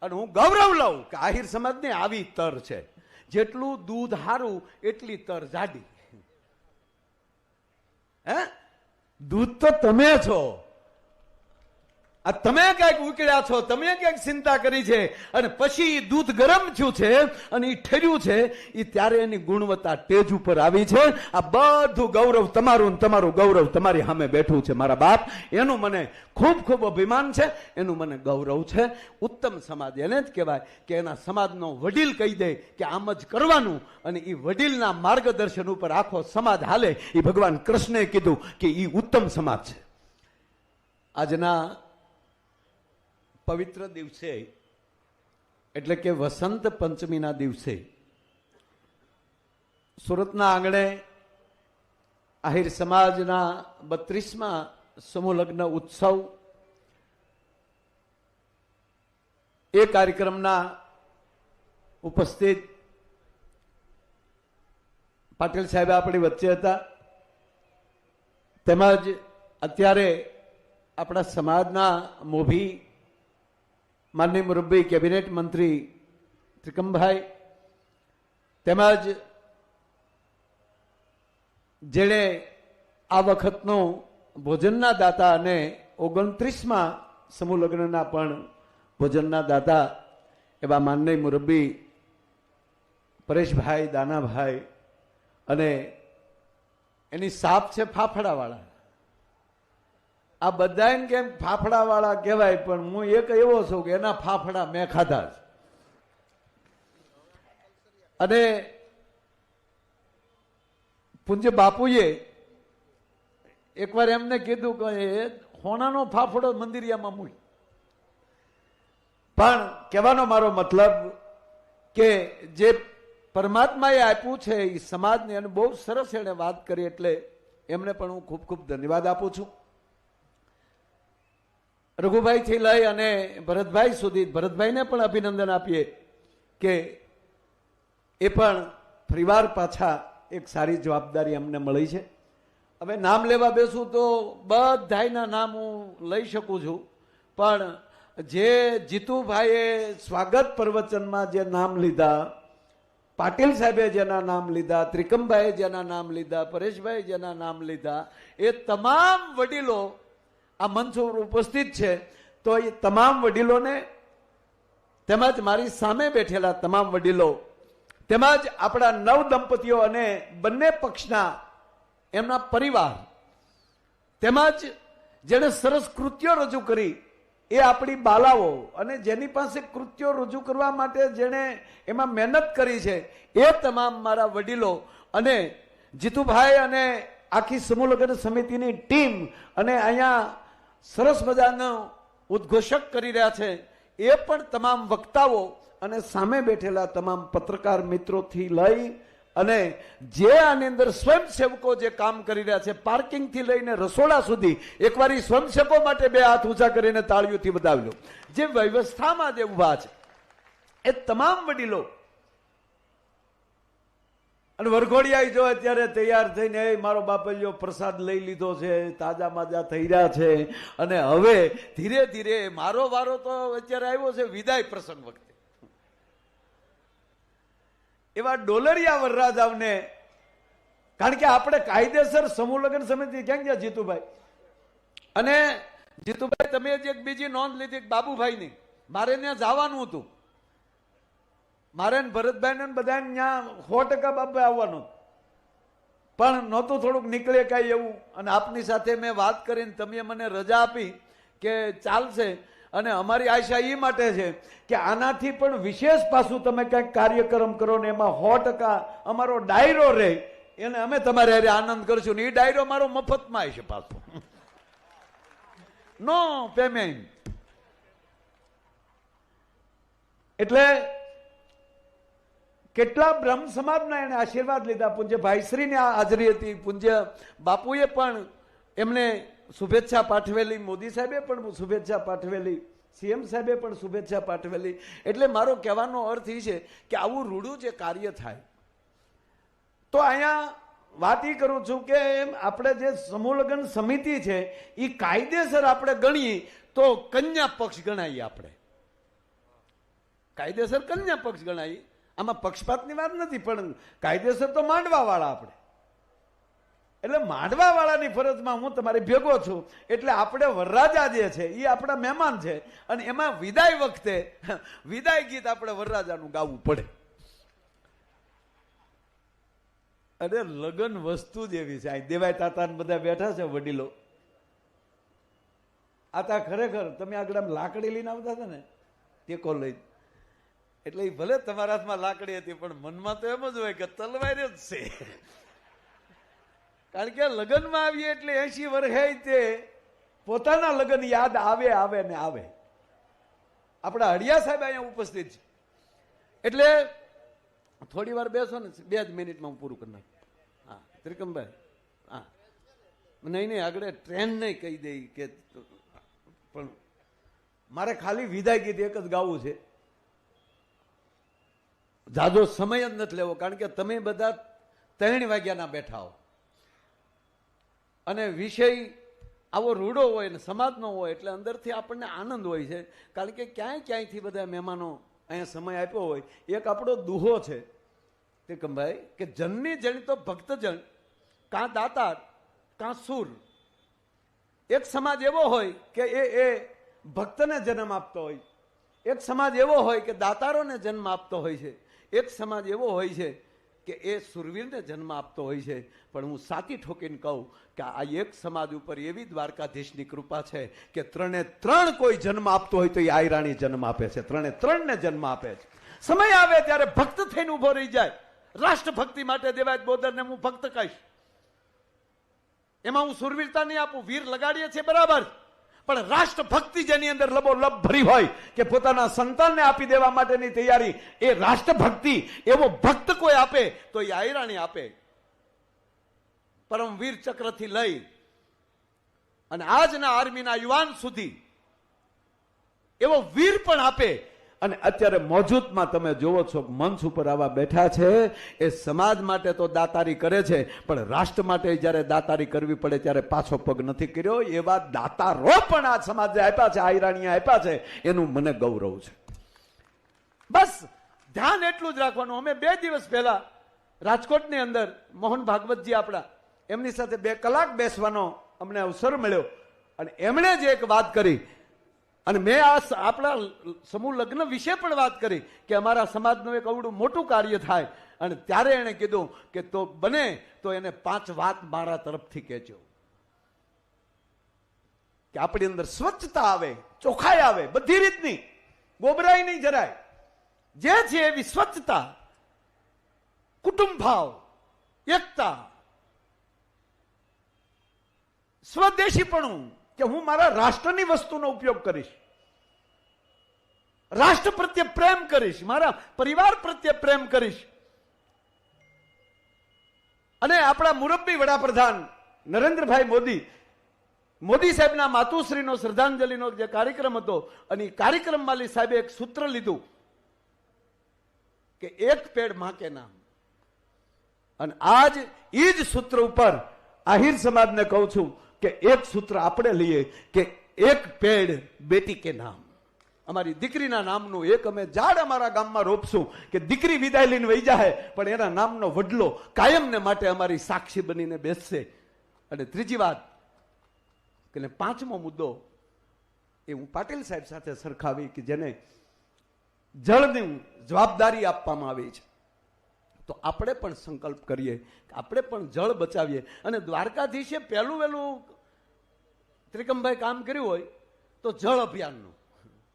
અને હું ગૌરવ લઉં કે આહિર સમાજની આવી તર છે. જેટલું દૂધ હારું એટલી તર જાડી. હે, દૂધ તો તમે છો. આ તમે ક્યાંક ઉકળ્યા છો, તમે ક્યાંક ચિંતા કરી છે, અને પછી દૂધ ગરમ થયું છે અને એ ઠર્યું છે, એ ત્યારે એની ગુણવત્તા ટેજ ઉપર આવી છે. આ બધું ગૌરવ તમારું, તમારું ગૌરવ તમારી સામે બેઠું છે મારા બાપ. એનું મને ખૂબ ખૂબ અભિમાન છે, એનું મને ગૌરવ છે. ઉત્તમ સમાજ એને જ કહેવાય કે એના સમાજનો વડીલ કહી દે કે આમ જ કરવાનું, અને એ વડીલના માર્ગદર્શન ઉપર આખો સમાજ હાલે. એ ભગવાન કૃષ્ણે કીધું કે એ ઉત્તમ સમાજ છે. આજના પવિત્ર દિવસે એટલે કે વસંત પંચમીના દિવસે સુરતના આંગણે આહિર સમાજના 32મા સમૂહ લગ્ન ઉત્સવ, એ કાર્યક્રમના ઉપસ્થિત પાટીલ સાહેબ આપણી વચ્ચે હતા. તેમજ અત્યારે આપણા સમાજના મોભી માનનીય મુરબ્બી કેબિનેટ મંત્રી ત્રિકમભાઈ, તેમજ જેણે આ વખતનું ભોજનના દાતા અને 29મા સમૂહ લગ્નના પણ ભોજનના દાતા એવા માનનીય મુરબ્બી પરેશભાઈ દાનાભાઈ, અને એની સાપ છે ફાફડાવાળા. આ બધાને કેમ ફાફડાવાળા કહેવાય, પણ હું એક એવો છું કે એના ફાફડા મેં ખાધા છે. અને પૂજ્ય બાપુએ એકવાર એમને કીધું કે હોનાનો ફાફડો મંદિરિયામાં મૂક. પણ કહેવાનો મારો મતલબ કે જે પરમાત્માએ આપ્યું છે એ સમાજને, અને બહુ સરસ એને વાત કરી, એટલે એમને પણ હું ખૂબ ખૂબ ધન્યવાદ આપું છું. રઘુભાઈથી લઈ અને ભરતભાઈ સુધી, ભરતભાઈને પણ અભિનંદન આપીએ કે એ પણ ફરીવાર પાછા એક સારી જવાબદારી અમને મળી છે. હવે નામ લેવા બેસું તો બધાયના નામ હું લઈ શકું છું, પણ જે જીતુભાઈએ સ્વાગત પ્રવચનમાં જે નામ લીધા, પાટીલ સાહેબે જેના નામ લીધા, ત્રિકમભાઈએ જેના નામ લીધા, પરેશભાઈ જેના નામ લીધા, એ તમામ વડીલો આ મંચ ઉપર ઉપસ્થિત છે. તો એ તમામ વડીલોને, તેમજ મારી સામે બેઠેલા તમામ વડીલો, તેમજ આપણા નવ દંપતીઓ અને બંને પક્ષના એમના પરિવાર, તેમજ જેને સરસ કૃત્યો રજૂ કરી એ આપણી બાલાઓ, અને જેની પાસે કૃત્યો રજૂ કરવા માટે જેણે એમાં મહેનત કરી છે એ તમામ મારા વડીલો, અને જીતુભાઈ અને આખી સમૂહ લગ્ન સમિતિની ટીમ, અને અહીંયા સરસ મજાનો ઉદ્ઘોષક કરી રહ્યા છે એ પણ તમામ વક્તાઓ, અને સામે બેઠેલા તમામ પત્રકાર મિત્રોથી લઈ અને જે આની અંદર સ્વયંસેવકો જે કામ કરી રહ્યા છે, પાર્કિંગથી લઈને રસોડા સુધી, એકવાર એ સ્વયંસેવકો માટે બે હાથ ઊંચા કરીને તાળીઓથી વધાવી લો. જે વ્યવસ્થામાં જે ઉભા છે એ તમામ વડીલો, અને વરઘોડિયા જો અત્યારે તૈયાર થઈને મારો બાપલિયો પ્રસાદ લઈ લીધો છે, તાજા માજા થઈ રહ્યા છે, અને હવે ધીરે ધીરે મારો વારો તો અત્યારે આવ્યો છે વિદાય પ્રસંગ વખતે. એવા ડોલરિયા વરરાજાઓને, કારણ કે આપણે કાયદેસર સમૂહ લગ્ન સમિતિ ક્યાં ગયા જીતુભાઈ? અને જીતુભાઈ તમે જ એક બીજી નોંધ લીધી બાબુભાઈની, મારે ત્યાં જવાનું હતું, મારે ભરતભાઈ ને બધા ત્યાં 100% બાપભાઈ આવવાનું, પણ નહોતું, થોડુંક નીકળે કાંઈ એવું. અને આપની સાથે મેં વાત કરીને તમે મને રજા આપી કે ચાલશે, અને અમારી આશા એ માટે છે કે આનાથી પણ વિશેષ પાછું તમે કંઈક કાર્યક્રમ કરો ને એમાં 100% અમારો ડાયરો રહે, એને અમે તમારે આનંદ કરશું ને એ ડાયરો મારો મફતમાં આવશે, પાછો નો પેમેન્ટ. એટલે કેટલા બ્રહ્મ સમાજના એને આશીર્વાદ લીધા. પૂજ્ય ભાઈશ્રીની હાજરી હતી, પૂજ્ય બાપુએ પણ એમને શુભેચ્છા પાઠવેલી, મોદી સાહેબે પણ શુભેચ્છા પાઠવેલી, સીએમ સાહેબે પણ શુભેચ્છા પાઠવેલી. એટલે મારો કહેવાનો અર્થ એ છે કે આવું રૂડું જે કાર્ય થાય, તો અહીંયા વાત એ કરું છું કે આપણે જે સમૂહ લગ્ન સમિતિ છે એ કાયદેસર આપણે ગણીએ તો કન્યા પક્ષ ગણાઈએ આપણે. કાયદેસર કન્યા પક્ષ ગણાય. આમાં પક્ષપાતની વાત નથી, પણ કાયદેસર તો માંડવા વાળા આપણે. એટલે માંડવા વાળાની ફરજમાં હું તમારી ભેગો છું. એટલે આપણે વરરાજા જે છે એ આપણા મહેમાન છે, અને એમાં વિદાય વખતે વિદાય ગીત આપણે વરરાજાનું ગાવું પડે. અરે લગન વસ્તુ જ એવી છે. આ દેવાય તાતા બધા બેઠા છે વડીલો. આ તા ખરેખર તમે આગળ આમ લાકડી લઈને આવતા હતા ને, ટેકો લઈ, એટલે એ ભલે તમારા હાથમાં લાકડી હતી, પણ મનમાં તો એમ જ હોય કે તલવાર જ છે. કારણ કે લગ્નમાં આવીએ એટલે 80 વર્ષે તે પોતાના લગ્ન યાદ આવે ને આવે. આપણા હડિયા સાહેબ અહીંયા ઉપસ્થિત છે, એટલે થોડી વાર બેસો ને, 2 જ મિનિટમાં હું પૂરું કરી નાખું. હા ત્રિકમભાઈ, હા નહીં આગળ ટ્રેન નહીં કહી દઈ કે, પણ મારે ખાલી વિદાય ગીત એક જ ગાવું છે. જાજો સમય જ નથી લેવો, કારણ કે તમે બધા 3 વાગ્યાના બેઠા હો, અને વિષય આવો રૂડો હોય ને સમાજનો હોય, એટલે અંદરથી આપણને આનંદ હોય છે. કારણ કે ક્યાંયથી બધા મહેમાનો અહીંયા સમય આપ્યો હોય. એક આપણો દુહો છે ત્રિકમભાઈ, કે જનની જણ તો ભક્તજન, કાં દાતાર કાં સુર. એક સમાજ એવો હોય કે એ ભક્તને જન્મ આપતો હોય, એક સમાજ એવો હોય કે દાતારોને જન્મ આપતો હોય છે, એક સમાજ એવો હોય છે કે એ સુરવીરને જન્મ આપતો હોય છે. પણ હું સાચી ઠોકીને કહું કે આ એક સમાજ ઉપર એવી દ્વારકાધીશની કૃપા છે કે 3 કોઈ જન્મ આપતો હોય તો એ આયરાણી જન્મ આપે છે. 3 ને જન્મ આપે છે. સમય આવે ત્યારે ભક્ત થઈને ઉભો રહી જાય. રાષ્ટ્રભક્તિ માટે દેવાય બોદરને હું ભક્ત કહીશ. એમાં હું સુરવીરતા નહીં આપું, વીર લગાડીએ છીએ બરાબર, પણ રાષ્ટ્રભક્તિ જેની અંદર લબોલબ ભરી હોય કે પોતાના સંતાનને આપી દેવા માટેની તૈયારી, એ રાષ્ટ્રભક્તિ એવો ભક્ત કોઈ આપે તો એ આયરાણી આપે. પરમવીર ચક્રથી લઈ અને આજના આર્મીના યુવાન સુધી એવો વીર પણ આપે. અને અત્યારે મોજૂદમાં તમે જોવો છો મંચ ઉપર આવા બેઠા છે, એ સમાજ માટે તો દાતારી કરે છે, પણ રાષ્ટ્ર માટે જ્યારે દાતારી કરવી પડે ત્યારે પાછો પગ નથી કર્યો. એવા દાતારો પણ આ સમાજે આપ્યા છે, આયરાણીએ આપ્યા છે, એનું મને ગૌરવ છે. બસ ધ્યાન એટલું જ રાખવાનું. અમે 2 દિવસ પહેલા રાજકોટની અંદર મોહન ભાગવતજી આપણા, એમની સાથે 2 કલાક બેસવાનો અમને અવસર મળ્યો, અને એમણે જે એક વાત કરી, અને મેં આપણા સમૂહ લગ્ન વિશે પણ વાત કરી કે અમારા સમાજનું એક અવડું મોટું કાર્ય થાય, અને ત્યારે એણે કીધું કે તો બને તો એને 5 વાત મારા તરફથી કહેજો, કે આપણી અંદર સ્વચ્છતા આવે, ચોખ્ખાઈ આવે, બધી રીતની ગોબરાઈ નહીં જરાય, જે છે એવી સ્વચ્છતા, કુટુંબ ભાવ, એકતા, સ્વદેશીપણું, કે હું મારા રાષ્ટ્રની વસ્તુનો ઉપયોગ કરીશ, રાષ્ટ્ર પ્રત્યે પ્રેમ કરીશ, મારા પરિવાર પ્રત્યે પ્રેમ કરીશ. અને આપણા મુરબ્બી વડાપ્રધાન નરેન્દ્રભાઈ મોદી સાહેબના માતુશ્રીનો શ્રદ્ધાંજલિનો જે કાર્યક્રમ હતો, અને કાર્યક્રમમાં સાહેબે એક સૂત્ર લીધું કે 1 પેડ માં કે નામ. અને આજ એ જ સૂત્ર ઉપર આહિર સમાજને કહું છું કે એક સૂત્ર આપણે લઈએ કે 1 પેડ બેટી કે નામ. અમારી દીકરીના નામનું એક અમે ઝાડ અમારા ગામમાં રોપશું કે દીકરી વિદાય લઈને વહી જાય, પણ એના નામનો વડલો કાયમને માટે અમારી સાક્ષી બનીને બેસશે. અને ત્રીજી વાત કે 5મો મુદ્દો એ હું પાટીલ સાહેબ સાથે સરખાવી કે જેને જળની જવાબદારી આપવામાં આવી છે, તો આપણે પણ સંકલ્પ કરીએ કે આપણે પણ જળ બચાવીએ. અને દ્વારકાધીશે પહેલું વહેલું ત્રિકમભાઈ કામ કર્યું હોય તો જળ અભિયાનનું.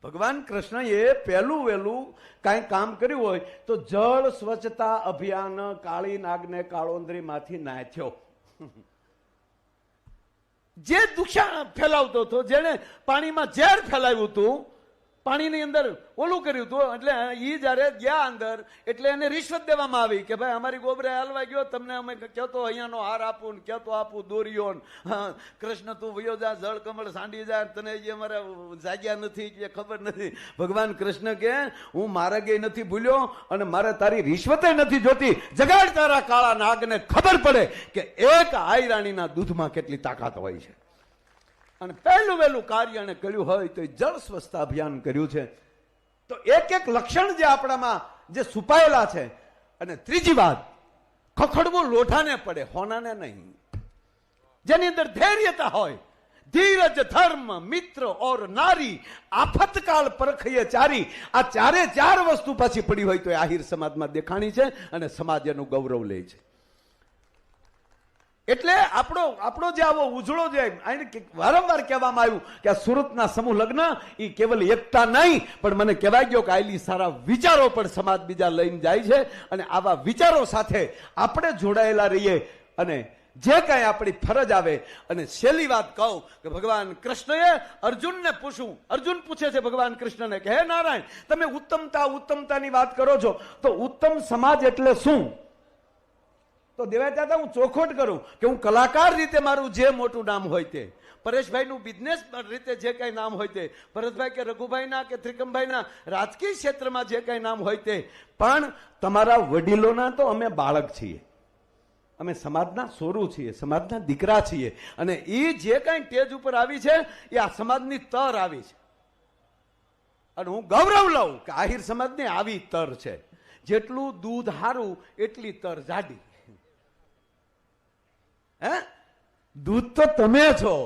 ભગવાન કૃષ્ણએ પહેલું વહેલું કાંઈ કામ કર્યું હોય તો જળ સ્વચ્છતા અભિયાન કાળી નાગને કાળોંદરીમાંથી નાથ્યો. જે દૂષણ ફેલાવતો હતો, જેને પાણીમાં ઝેર ફેલાવ્યું હતું, પાણીની અંદર ઓલું કર્યું હતું, એટલે એ જયારે ગયા અંદર એટલે એને રિશ્વત દેવામાં આવી કે ભાઈ અમારી ગોબરે હાલવા ગયો, તમને અમે કહેતો અહીંયાનો હાર આપું ને કહેતો આપું દોરીઓ, કૃષ્ણ તું વયો જા, જળ કમળ સાંડી જા, તને જે અમારે જાગ્યા નથી કે ખબર નથી. ભગવાન કૃષ્ણ કે હું માર્ગે નથી ભૂલ્યો અને મારે તારી રિશ્વતે નથી જોતી. જગાડ તારા કાળા નાગને ખબર પડે કે એક આયરાણીના દૂધમાં કેટલી તાકાત હોય છે. અને પહેલું વહેલું કાર્ય એને કર્યું હોય તો જળ સ્વચ્છતા અભિયાન કર્યું છે. તો એક એક લક્ષણ જે આપણામાં જે છુપાયેલા છે. અને ત્રીજી વાત, ખખડવું લોઢાને પડે, હોનાને નહીં. જેની અંદર ધૈર્યતા હોય, ધીરજ, ધર્મ, મિત્ર ઓર નારી, આફતકાળ પરખીએ ચારી. આ ચારે ચાર વસ્તુ પાછી પડી હોય તો આહિર સમાજમાં દેખાણી છે અને સમાજ એનું ગૌરવ લે છે. એટલે આપણો જે આવો ઉજળો જે વારંવાર કહેવામાં આવ્યું કે આ સુરતના સમૂહ લગ્ન એ કેવલ એકતા નહીં, પણ મને કહેવાય ગયો કે આયલી સારા વિચારો પણ સમાજ બીજા લઈને જાય છે. અને આવા વિચારો સાથે આપણે જોડાયેલા રહીએ અને જે કાંઈ આપણી ફરજ આવે. અને છેલ્લી વાત કહું કે ભગવાન કૃષ્ણએ અર્જુનને પૂછ્યું, અર્જુન પૂછે છે ભગવાન કૃષ્ણને કે હે નારાયણ, તમે ઉત્તમતાની વાત કરો છો, તો ઉત્તમ સમાજ એટલે શું? તો દેવાય દાદા હું ચોખવટ કરું કે હું કલાકાર રીતે મારું જે મોટું નામ હોય તે, પરેશભાઈનું બિઝનેસ રીતે જે કાંઈ નામ હોય તે, ભરતભાઈ કે રઘુભાઈના કે ત્રિકમભાઈના રાજકીય ક્ષેત્રમાં જે કાંઈ નામ હોય તે, પણ તમારા વડીલોના તો અમે બાળક છીએ, અમે સમાજના સોરું છીએ, સમાજના દીકરા છીએ. અને એ જે કાંઈ ટેજ ઉપર આવી છે એ આ સમાજની તર આવી છે. અને હું ગૌરવ લઉં કે આહિર સમાજની આવી તર છે. જેટલું દૂધ હારું એટલી તર જાડી. હે, દૂધ તો તમે છો.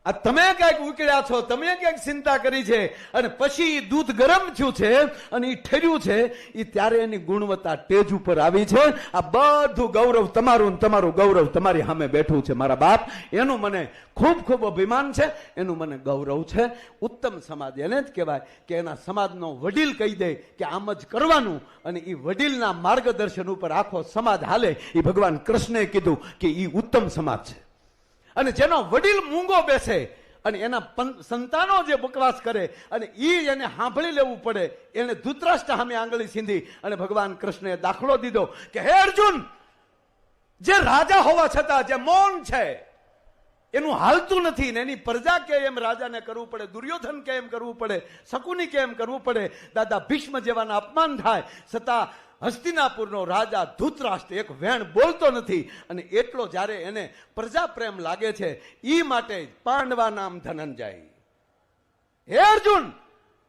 આ તમે કઈક ઉકળ્યા છો, તમે કઈક ચિંતા કરી છે, અને પછી દૂધ ગરમ થયું છે અને એ ઠર્યું છે, એ ત્યારે એની ગુણવત્તા ટેજ ઉપર આવી છે. આ બધું ગૌરવ તમારું, તમારું ગૌરવ તમારી સામે બેઠું છે મારા બાપ. એનું મને ખૂબ ખૂબ અભિમાન છે, એનું મને ગૌરવ છે. ઉત્તમ સમાજ એને જ કહેવાય કે એના સમાજનો વડીલ કહી દે કે આમ જ કરવાનું, અને એ વડીલના માર્ગદર્શન ઉપર આખો સમાજ હાલે. એ ભગવાન કૃષ્ણે કીધું કે એ ઉત્તમ સમાજ છે. અને જેનો વડીલ મૂંગો બેસે અને એના સંતાનો જે બકવાસ કરે અને એને સાંભળી લેવું પડે, એને ધૃતરાષ્ટ્ર સામે આંગળી સીંધી અને ભગવાન કૃષ્ણે દાખલો દીધો કે હે અર્જુન, જે રાજા હોવા છતાં જે મૌન છે એનું હાલતું નથી, ને એની પ્રજા કે એમ રાજાને કરવું પડે, દુર્યોધન કે એમ કરવું પડે, શકુની કે એમ કરવું પડે, દાદા ભીષ્મ જેવાના અપમાન થાય, છતાં હસ્તિનાપુરનો રાજા ધૃતરાષ્ટ્ર એક વેણ બોલતો નથી. અને એટલો જ્યારે એને પ્રજા પ્રેમ લાગે છે, એ માટે પાંડવા નામ ધનંજય. હે અર્જુન,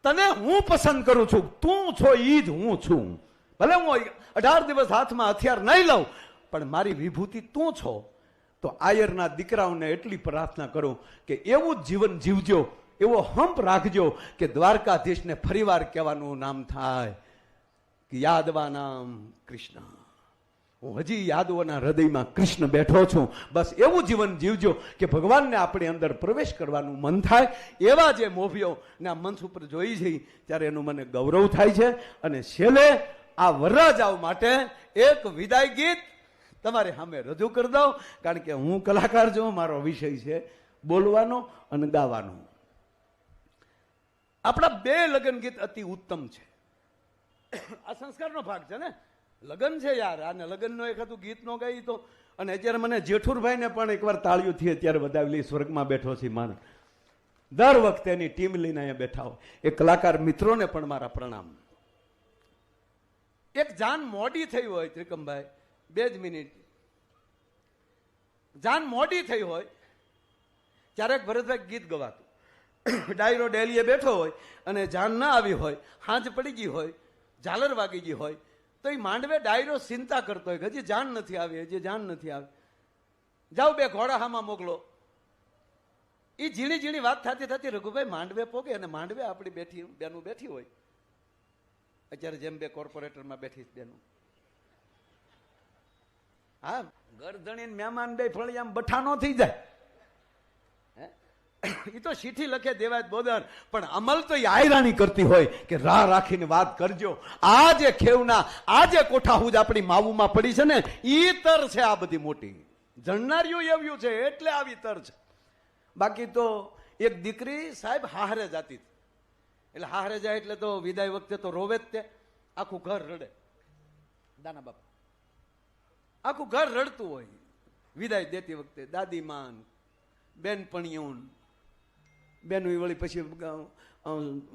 તને હું પસંદ કરું છું, તું છો ઈ જ હું છું. ભલે હું 18 દિવસ હાથમાં હથિયાર નહીં લઉં, પણ મારી વિભૂતિ તું છો. તો આયરના દીકરાઓને એટલી પ્રાર્થના કરું કે એવું જ જીવન જીવજો, એવો હંપ રાખજો કે દ્વારકાધીશને ફરીવાર કહેવાનું નામ થાય કે યાદવા નામ કૃષ્ણ. હું હજી યાદવોના હૃદયમાં કૃષ્ણ બેઠો છું. બસ એવું જીવન જીવજો કે ભગવાનને આપણી અંદર પ્રવેશ કરવાનું મન થાય. એવા જે મોભીઓના મંચ ઉપર જોઈ છે ત્યારે એનું મને ગૌરવ થાય છે. અને છેલ્લે આ વરરાજાઓ માટે એક વિદાય ગીત તમારે સામે રજૂ કરી દઉં, કારણ કે હું કલાકાર છું, મારો વિષય છે બોલવાનો અને ગાવાનો. આપણા બે લગ્ન ગીત અતિ ઉત્તમ છે. આ સંસ્કારનો ભાગ છે ને, લગ્ન છે યાર, આને લગ્નનો એકાદું ગીત નો ગાઈ તો. અને અત્યારે મને જેઠુરભાઈને પણ એકવાર તાળીઓ થી અત્યારે વધાવી, સ્વર્ગમાં બેઠો છે માણસ, દર વખતે એની ટીમ લઈને અહીંયા બેઠા હોય. એ કલાકાર મિત્રોને પણ મારા પ્રણામ. એક જાન મોડી થઈ હોય ત્રિકમભાઈ, 2 જ મિનિટ, જાન મોડી થઈ હોય ક્યારેક ભરતભાઈ ગીત ગવાતું, ડાયરો ડેલીએ બેઠો હોય અને જાન ના આવી હોય, હાંજ પડી ગઈ હોય, ઝાલર વાગી ગઈ હોય, તો એ માંડવે ડાયરો ચિંતા કરતો હોય કે હજી જાન નથી આવી, હજી જાન નથી આવી, જાઓ 2 ઘોડા હામાં મોકલો. એ ઝીણી ઝીણી વાત થતી થતી રઘુભાઈ માંડવે પોગે, અને માંડવે આપણી બેનું બેઠી હોય અત્યારે જેમ 2 કોર્પોરેટરમાં બેઠી બેનું. હા, ગરધણી મહેમાન 2 ફળી આમ બઠાનો થઈ જાય. એ તો ચીઠી લખે દેવાય બોદર, પણ અમલ તો એ આયરાણી કરતી હોય કે રાહ રાખીને વાત કરજો. આ જે ખેવના, આ જે કોઠાહુજ આપણી માવુમાં પડી છે ને, ઈ તર છે આ બધી મોટી. જણનાર્યું એવું છે એટલે આવી તર છે. બાકી તો એક દીકરી સાહેબ હાહરે જાતી, એટલે હાહરે જાય એટલે તો વિદાય વખતે તો રોવે જ તે, આખું ઘર રડે. દાના બાપા આખું ઘર રડતું હોય વિદાય દેતી વખતે. દાદી માન, બેનપણીઓ, બેન વળી પછી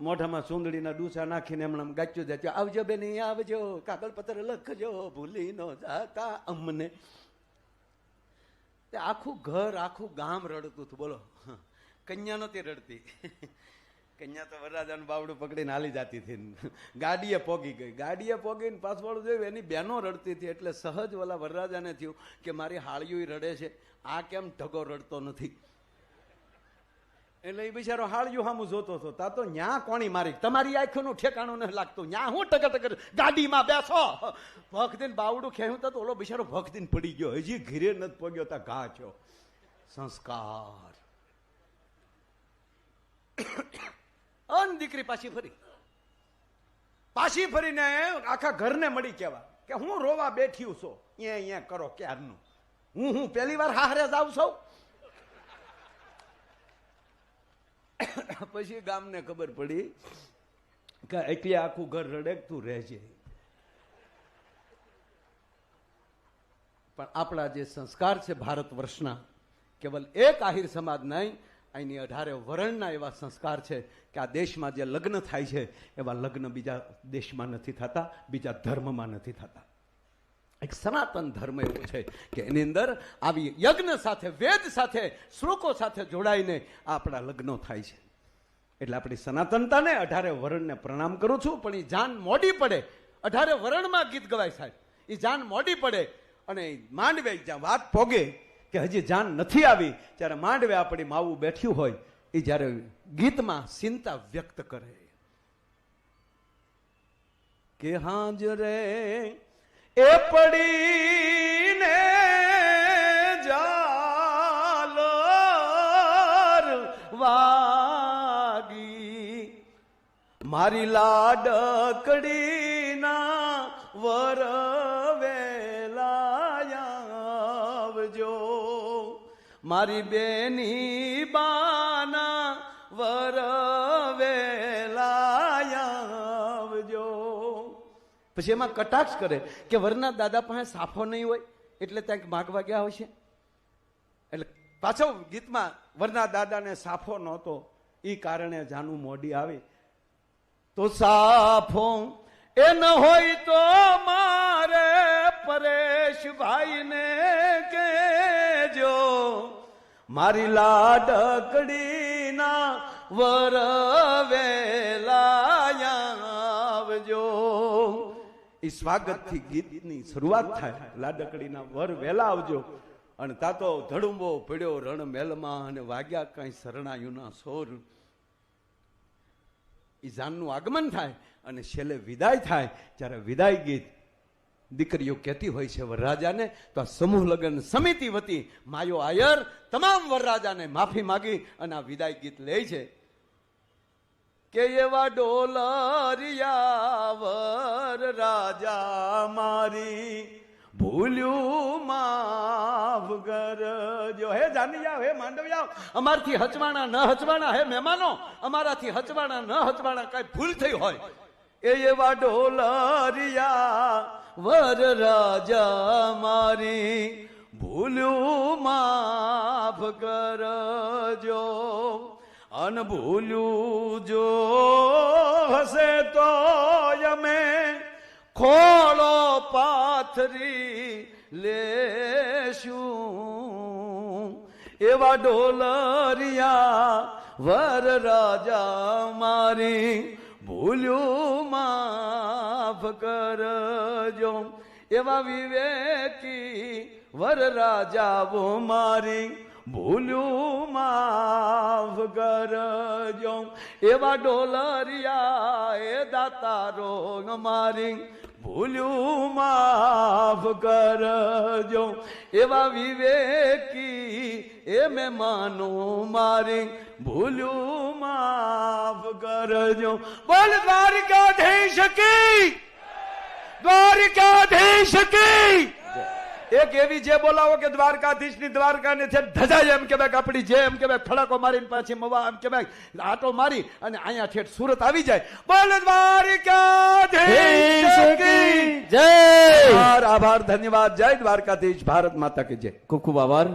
મોઢામાં સુંદડીના ડૂસા નાખીને એમણે ગાચ્યો જાય, આવજો બેન, આવજો, કાગળ પત્ર લખજો, ભૂલી ન જાતા અમને. આખું ઘર, આખું ગામ રડતું હતું. બોલો, કન્યા નહોતી રડતી. કે અહીંયા તો વરરાજાનું બાવડું પકડીને હાલી જતી હતી, ગાડીએ પોગી ગઈ. ગાડીએ પોગીને પાછવાળું જોયું, એની બહેનો રડતી હતી. એટલે સહજ ઓલા વરરાજાને થયું કે મારી હાળિયું રડે છે, આ કેમ ઢગો રડતો નથી. એટલે એ બિચારો હાળિયું સામું જોતો હતો. તા તો ન્યા કોણી મારી, તમારી આંખોનું ઠેકાણું નથી લાગતું, ન્યા હું ટકર ગાડીમાં બેસો. ભખદીન બાવડું ખેવું તો ઓલો બિચારો ભખદીન પડી ગયો, હજી ઘીરે નથી પગ્યો તા ઘા થયો. સંસ્કાર. અન દીકરી પાછી ફરીને આખા ઘરને મળી કેવા કે હું રોવા બેઠી છો, અહીંયા કરો ક્યારનું, હું પહેલી વાર હારે જાઉં છું. પછી ગામને ખબર પડી કે એટલે આખું ઘર રડે, તું રહેજે. પણ આપણા જે સંસ્કાર છે ભારત વર્ષના, કેવલ એક આહિર સમાજ નહીં, અહીંની 18 વર્ણના એવા સંસ્કાર છે કે આ દેશમાં જે લગ્ન થાય છે એવા લગ્ન બીજા દેશમાં નથી થતા, બીજા ધર્મમાં નથી થતા. એક સનાતન ધર્મ એવો છે કે એની અંદર આવી યજ્ઞ સાથે, વેદ સાથે, શ્લોકો સાથે જોડાઈને આપણા લગ્નો થાય છે. એટલે આપણી સનાતનતાને 18 વર્ણને પ્રણામ કરું છું. પણ એ જાન મોડી પડે, 18 વર્ણમાં ગીત ગવાય સાહેબ, એ જાન મોડી પડે અને માંડવે જ્યાં વાત પોગે કે હજી જાન નથી આવી, ત્યારે માંડવે આપણી માવું બેઠ્યું હોય, એ જ્યારે ગીતમાં ચિંતા વ્યક્ત કરે કે હાજરે એ પડીને જાલર વાગી, મારી લાડકડીના વરવેલાયાવજો, મારી બેની બાના વરવેલાયાવજો. પછી એમાં કટાક્ષ કરે કે વરના દાદા પાસે સાફો નહીં હોય એટલે ત્યાં માગવા ગયા હોય છે. એટલે પાછો ગીતમાં વરના દાદાને સાફો નહોતો, એ કારણે જાનું મોડી આવી. તો સાફો એ ન હોય તો મારે પરેશભાઈને કહેજો, મારી લાડકડીના વરવેલાયાવજો. એ સ્વાગતથી ગીતની શરૂઆત થાય, લાડકડીના વર વેલા આવજો. અને તા તો ધડુંબો પડ્યો રણ મેલમાં અને વાગ્યા કઈ શરણાયુના સોર. એ જાનનું આગમન થાય અને છેલ્લે વિદાય થાય. જ્યારે વિદાય ગીત દીકરીઓ કહેતી હોય છે વરરાજાને, તો આ સમૂહ લગ્ન સમિતિ વતી માયો આયર તમામ વરરાજાને માફી માગી અને આ વિદાય ગીત લે છે કે એવા ડોલરિયા વરરાજા મારી ભૂલ્યું માફ કરજો. હે જાનિયા, હે માંડવિયા, અમારથી હચવાણા ન હચવાણા, હે મહેમાનો અમારાથી હચવાણા ન હચવાણા કઈ ભૂલ થઈ હોય, એવા ડોલરિયા વરરાજા મારી ભૂલ્યું માફ કરજો. અન ભૂલ્યું જો હશે તો અમે ખોળો પાથરી લેશું, એવા ડોલરિયા વરરાજા મારી ભૂલ્યું માફ કરજો. એવા વિવેકી વરરાજાઓ મારી ભૂલ્યું માફ કરજો. એવા ડોલરિયા એ દાતારો મારી ભૂલ્યું માફ કરજો. એવા વિવેકી એ મહેમાનો મારી ભૂલ્યું માફ કરજો. બોલ દ્વારકાધીશ કી, દ્વારકાધીશ કી. એક એવી જે બોલાવો કે દ્વારકાધીશ ની દ્વારકા ને છે ધજા એમ કે આપડી જે એમ કે ફડાકો મારીને પાછી મવા એમ કે આટો મારી અને અહીંયા ઠેઠ સુરત આવી જાય. બોલ દ્વારકાધીશ કી જય. આભાર, ધન્યવાદ. જય દ્વારકાધીશ. ભારત માતા કી જય. ખૂબ ખૂબ આભાર.